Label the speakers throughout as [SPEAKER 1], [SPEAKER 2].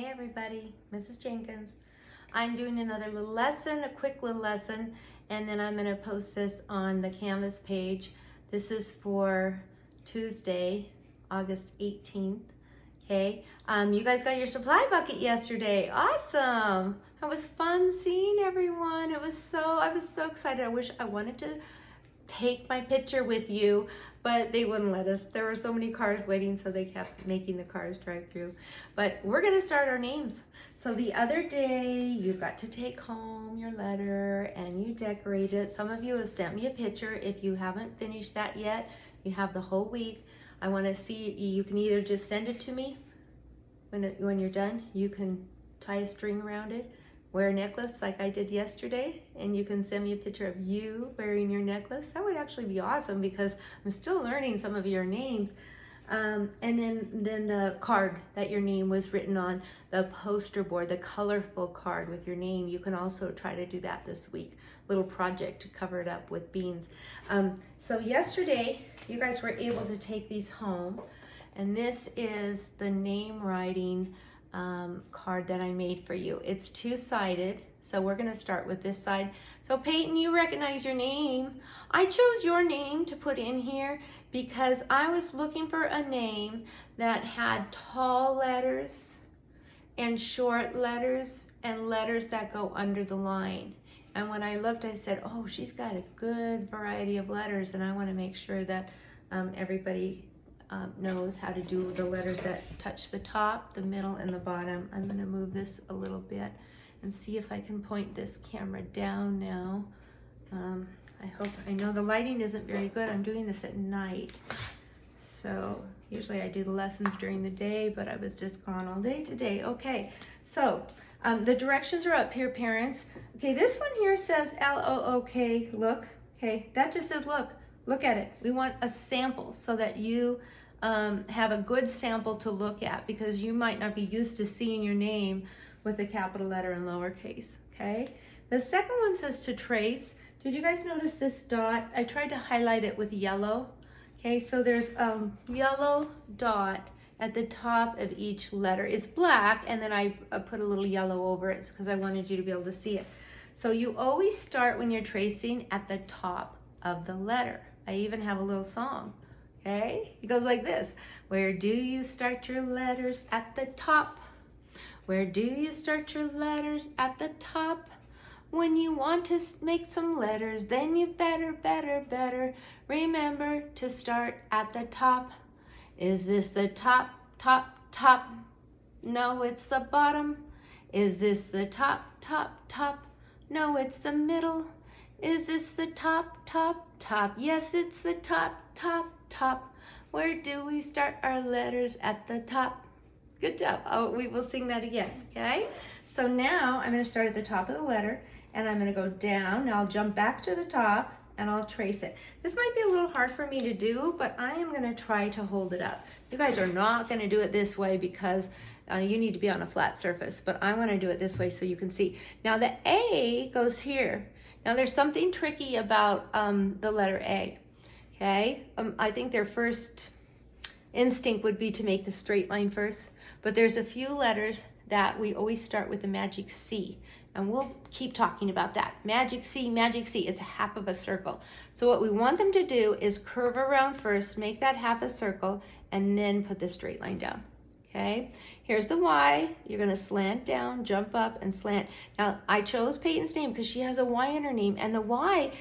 [SPEAKER 1] everybody, Mrs. Jenkins. I'm doing another little lesson, a quick little lesson, and then I'm gonna post this on the Canvas page. This is for Tuesday, August 18th, okay? You guys got your supply bucket yesterday, awesome. It was fun seeing everyone. I was so excited. I wish I wanted to take my picture with you, but they wouldn't let us. There were so many cars waiting, so they kept making the cars drive through. But we're gonna start our names. So the other day, you got to take home your letter and you decorate it. Some of you have sent me a picture. If you haven't finished that yet, you have the whole week. I wanna see, you can either just send it to me when you're done. You can tie a string around it, wear a necklace like I did yesterday, and you can send me a picture of you wearing your necklace. That would actually be awesome because I'm still learning some of your names. And then the card that your name was written on, the poster board, the colorful card with your name. You can also try to do that this week. Little project to cover it up with beans. So yesterday, you guys were able to take these home, and this is the name writing card that I made for you. It's two-sided, so we're gonna start with this side. So Peyton, you recognize your name. I chose your name to put in here because I was looking for a name that had tall letters and short letters and letters that go under the line. And when I looked, I said, oh, she's got a good variety of letters, and I wanna make sure that everybody knows how to do the letters that touch the top, the middle, and the bottom. I'm gonna move this a little bit and see if I can point this camera down now. I know the lighting isn't very good. I'm doing this at night. So usually I do the lessons during the day, but I was just gone all day today. Okay, so the directions are up here, parents. Okay, this one here says L-O-O-K, look. Okay, that just says look. Look at it. We want a sample so that you have a good sample to look at, because you might not be used to seeing your name with a capital letter and lowercase, okay? The second one says to trace. Did you guys notice this dot? I tried to highlight it with yellow, okay? So there's a yellow dot at the top of each letter. It's black, and then I put a little yellow over it because I wanted you to be able to see it. So you always start when you're tracing at the top of the letter. I even have a little song, okay? It goes like this. Where do you start your letters? At the top. Where do you start your letters? At the top. When you want to make some letters, then you better remember to start at the top. Is this the top? No, it's the bottom. Is this the top? No, it's the middle. Is this the top? Yes, it's the top. Where do we start our letters? At the top. Good job. Oh, we will sing that again, okay? So now I'm gonna start at the top of the letter, and I'm gonna go down. Now I'll jump back to the top, and I'll trace it. This might be a little hard for me to do, but I am gonna try to hold it up. You guys are not gonna do it this way because you need to be on a flat surface, but I wanna do it this way so you can see. Now the A goes here. Now there's something tricky about the letter A, okay? I think their first instinct would be to make the straight line first, but there's a few letters that we always start with the magic C, and we'll keep talking about that. Magic C, it's a half of a circle. So what we want them to do is curve around first, make that half a circle, and then put the straight line down. Okay, here's the Y. You're gonna slant down, jump up, and slant. Now, I chose Peyton's name because she has a Y in her name, and the Y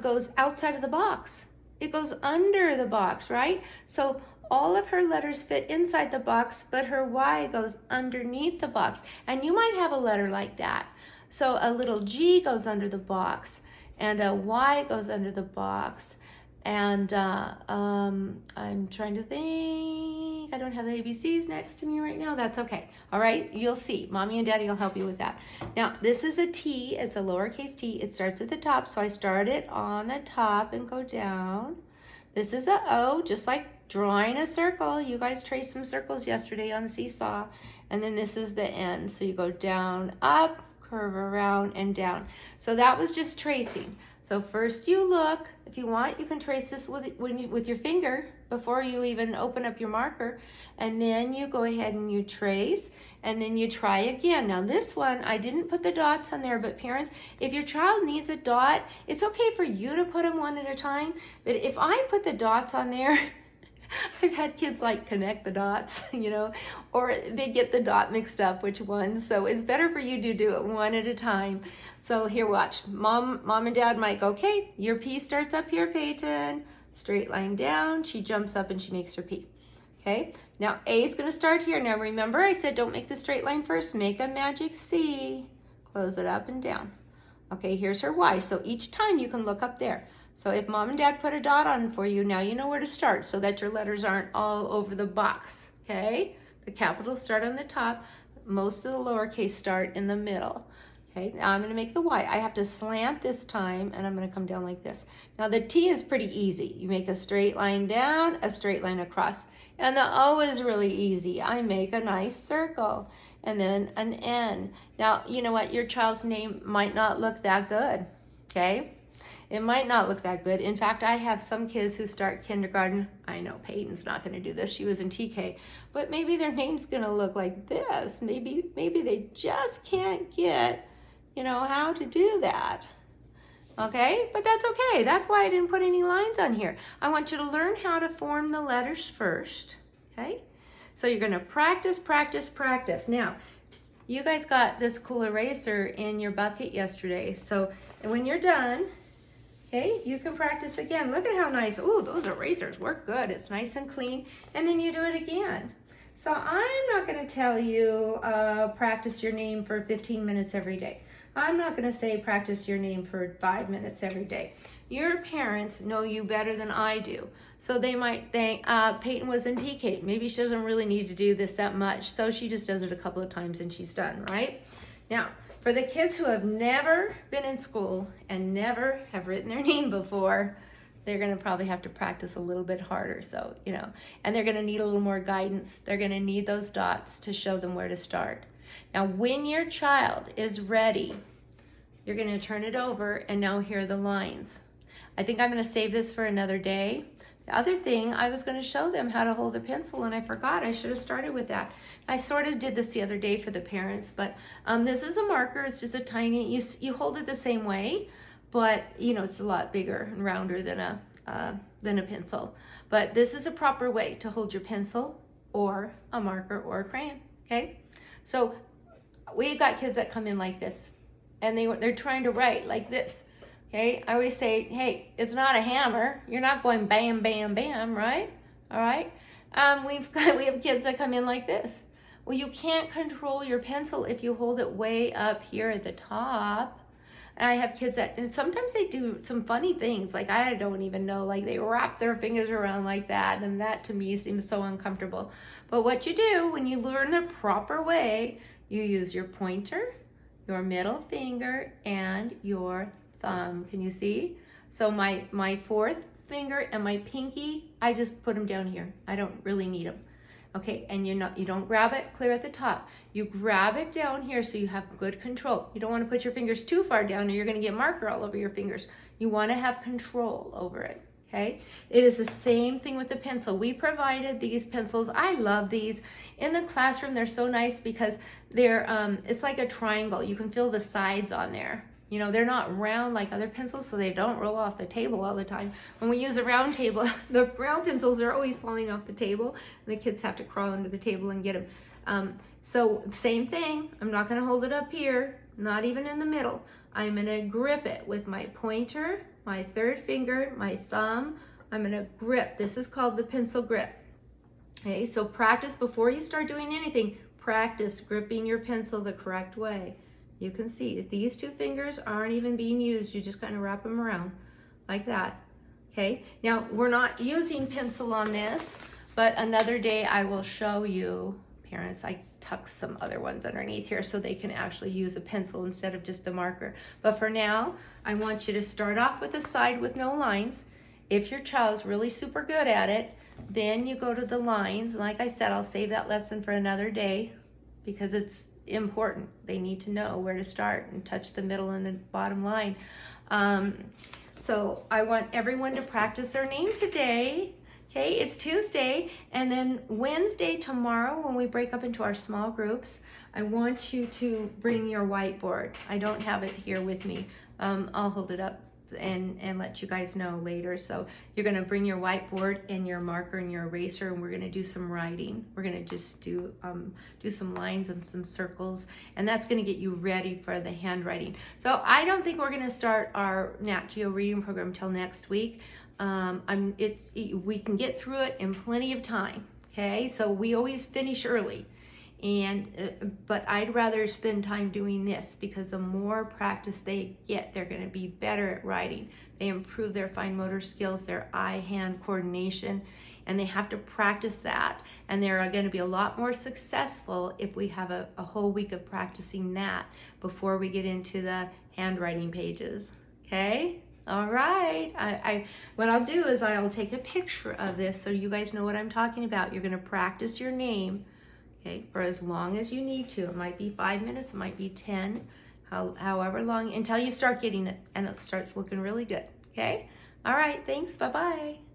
[SPEAKER 1] goes outside of the box. It goes under the box, right? So all of her letters fit inside the box, but her Y goes underneath the box. And you might have a letter like that. So a little G goes under the box, and a Y goes under the box. And I'm trying to think. I don't have the ABCs next to me right now. That's okay. All right, you'll see. Mommy and Daddy will help you with that. Now, this is a T. It's a lowercase t. It starts at the top, so I start it on the top and go down. This is a O, just like drawing a circle. You guys traced some circles yesterday on Seesaw. And then this is the N. So you go down, up, curve around, and down. So that was just tracing. So first you look. If you want, you can trace this with your finger. before you even open up your marker. And then you go ahead and you trace, and then you try again. Now this one, I didn't put the dots on there, but parents, if your child needs a dot, it's okay for you to put them one at a time. But if I put the dots on there, I've had kids like connect the dots, you know, or they get the dot mixed up which one. So it's better for you to do it one at a time. So here, watch. Mom and Dad might go, okay, your P starts up here, Peyton. Straight line down. She jumps up and she makes her P. Okay, now A is going to start here. Now remember I said don't make the straight line first. Make a magic C. Close it up and down. Okay, here's her Y. So each time you can look up there. So if Mom and Dad put a dot on for you, now you know where to start so that your letters aren't all over the box. Okay, the capitals start on the top. Most of the lowercase start in the middle. Okay, now I'm going to make the Y. I have to slant this time, and I'm going to come down like this. Now the T is pretty easy. You make a straight line down, a straight line across. And the O is really easy. I make a nice circle, and then an N. Now, you know what? Your child's name might not look that good, okay? It might not look that good. In fact, I have some kids who start kindergarten. I know Peyton's not going to do this. She was in TK. But maybe their name's going to look like this. Maybe they just can't get, you know, how to do that. Okay? But that's okay. That's why I didn't put any lines on here. I want you to learn how to form the letters first. Okay? So you're going to practice, practice, practice. Now, you guys got this cool eraser in your bucket yesterday. So when you're done, okay, you can practice again. Look at how nice. Oh, those erasers work good. It's nice and clean. And then you do it again. So I'm not going to tell you practice your name for 15 minutes every day. I'm not going to say practice your name for 5 minutes every day. Your parents know you better than I do. So they might think, Peyton was in TK. Maybe she doesn't really need to do this that much. So she just does it a couple of times and she's done, right? Now, for the kids who have never been in school and never have written their name before, they're going to probably have to practice a little bit harder. So, you know, and they're going to need a little more guidance. They're going to need those dots to show them where to start. Now, when your child is ready, you're going to turn it over and now here are the lines. I think I'm going to save this for another day. The other thing, I was going to show them how to hold a pencil and I forgot. I should have started with that. I sort of did this the other day for the parents, but this is a marker. It's just a tiny, you hold it the same way, but you know, it's a lot bigger and rounder than a pencil. But this is a proper way to hold your pencil or a marker or a crayon, okay? So we got kids that come in like this and they're trying to write like this. Okay, I always say, hey, it's not a hammer. You're not going bam, bam, bam, right? All right. We have kids that come in like this. Well, you can't control your pencil if you hold it way up here at the top. And I have kids that, and sometimes they do some funny things. Like I don't even know, like they wrap their fingers around like that. And that to me seems so uncomfortable. But what you do when you learn the proper way, you use your pointer, your middle finger, and your thumb. Can you see? So my fourth finger and my pinky, I just put them down here. I don't really need them. Okay, and you don't grab it clear at the top. You grab it down here so you have good control. You don't want to put your fingers too far down or you're going to get marker all over your fingers. You want to have control over it. Okay, it is the same thing with the pencil. We provided these pencils. I love these. In the classroom, they're so nice because they're it's like a triangle. You can feel the sides on there. You know, they're not round like other pencils, so they don't roll off the table all the time. When we use a round table, the round pencils are always falling off the table, and the kids have to crawl under the table and get them. So same thing, I'm not gonna hold it up here, not even in the middle. I'm gonna grip it with my pointer, my third finger, my thumb. I'm gonna grip. This is called the pencil grip. Okay, so practice before you start doing anything, practice gripping your pencil the correct way. You can see that these two fingers aren't even being used. You just kind of wrap them around like that. Okay, now we're not using pencil on this, but another day I will show you, parents, I tuck some other ones underneath here so they can actually use a pencil instead of just a marker. But for now, I want you to start off with a side with no lines. If your child's really super good at it, then you go to the lines. Like I said, I'll save that lesson for another day because it's important. They need to know where to start and touch the middle and the bottom line. So I want everyone to practice their name today. Okay, it's Tuesday, and then Wednesday, tomorrow, when we break up into our small groups, I want you to bring your whiteboard. I don't have it here with me. I'll hold it up and let you guys know later. So you're gonna bring your whiteboard and your marker and your eraser, and we're gonna do some writing. We're gonna just do some lines and some circles, and that's gonna get you ready for the handwriting. So I don't think we're gonna start our Nat Geo reading program till next week. We can get through it in plenty of time. Okay, so we always finish early, but I'd rather spend time doing this because the more practice they get, they're going to be better at writing. They improve their fine motor skills, their eye-hand coordination, and they have to practice that. And they're going to be a lot more successful if we have a whole week of practicing that before we get into the handwriting pages. Okay. All right, what I'll do is I'll take a picture of this so you guys know what I'm talking about. You're gonna practice your name, okay, for as long as you need to. It might be 5 minutes, it might be 10, however long, until you start getting it and it starts looking really good, okay? All right, thanks, bye-bye.